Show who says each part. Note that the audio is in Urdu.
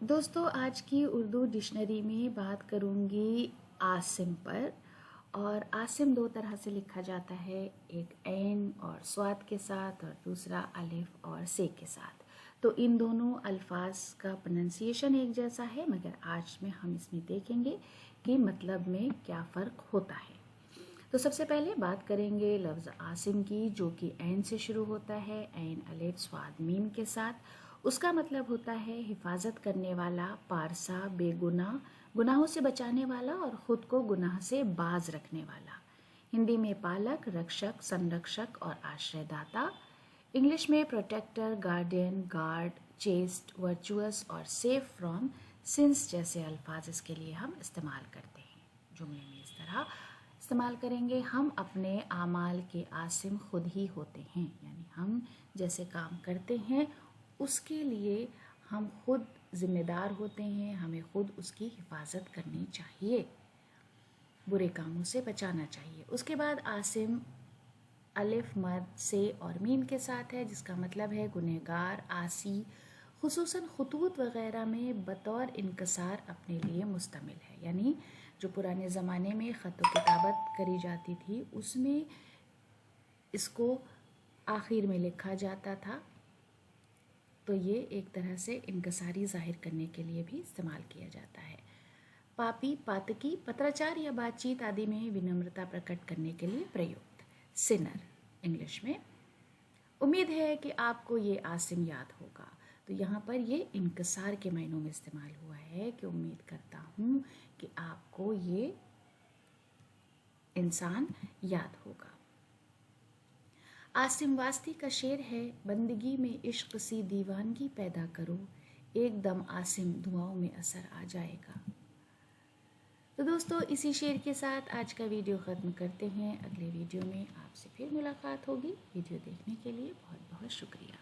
Speaker 1: دوستو آج کی اردو ڈکشنری میں بات کروں گی عاصم پر. اور عاصم دو طرح سے لکھا جاتا ہے، ایک عین اور صاد کے ساتھ اور دوسرا الف اور سے کے ساتھ. تو ان دونوں الفاظ کا پروننسیشن ایک جیسا ہے، مگر آج میں ہم اس میں دیکھیں گے کہ مطلب میں کیا فرق ہوتا ہے. تو سب سے پہلے بات کریں گے لفظ عاصم کی، جو کہ عین سے شروع ہوتا ہے، عین الف صاد میم کے ساتھ. اس کا مطلب ہوتا ہے حفاظت کرنے والا، پارسا، بے گناہ، گناہوں سے بچانے والا اور خود کو گناہ سے باز رکھنے والا. ہندی میں پالک، رکشک، سنرکشک اور آشرے داتا. انگلش میں protector, guardian, guard, chest, virtuous اور سیف فرام سنس جیسے الفاظ اس کے لیے ہم استعمال کرتے ہیں. جملے میں اس طرح استعمال کریں گے: ہم اپنے اعمال کے عاصم خود ہی ہوتے ہیں، یعنی ہم جیسے کام کرتے ہیں اس کے لیے ہم خود ذمہ دار ہوتے ہیں، ہمیں خود اس کی حفاظت کرنی چاہیے، برے کاموں سے بچانا چاہیے. اس کے بعد عاصم الف مد سے اور میم کے ساتھ ہے، جس کا مطلب ہے گنہگار، عاصی، خصوصاً خطوط وغیرہ میں بطور انکسار اپنے لیے مستعمل ہے. یعنی جو پرانے زمانے میں خط و کتابت کری جاتی تھی اس میں اس کو آخر میں لکھا جاتا تھا، تو یہ ایک طرح سے انکساری ظاہر کرنے کے لیے بھی استعمال کیا جاتا ہے. پاپی، پاتکی، پتراچار یا بات چیت آدی میں ونمرتا پرکٹ کرنے کے لیے پریوکت. سنر انگلش میں. امید ہے کہ آپ کو یہ عاصم یاد ہوگا. تو یہاں پر یہ انکسار کے معنوں میں استعمال ہوا ہے کہ امید کرتا ہوں کہ آپ کو یہ انسان یاد ہوگا. عاصم واسطی کا شعر ہے: بندگی میں عشق سی دیوانگی پیدا کرو، ایک دم عاصم دعاؤں میں اثر آ جائے گا. تو دوستو اسی شعر کے ساتھ آج کا ویڈیو ختم کرتے ہیں. اگلے ویڈیو میں آپ سے پھر ملاقات ہوگی. ویڈیو دیکھنے کے لیے بہت بہت شکریہ.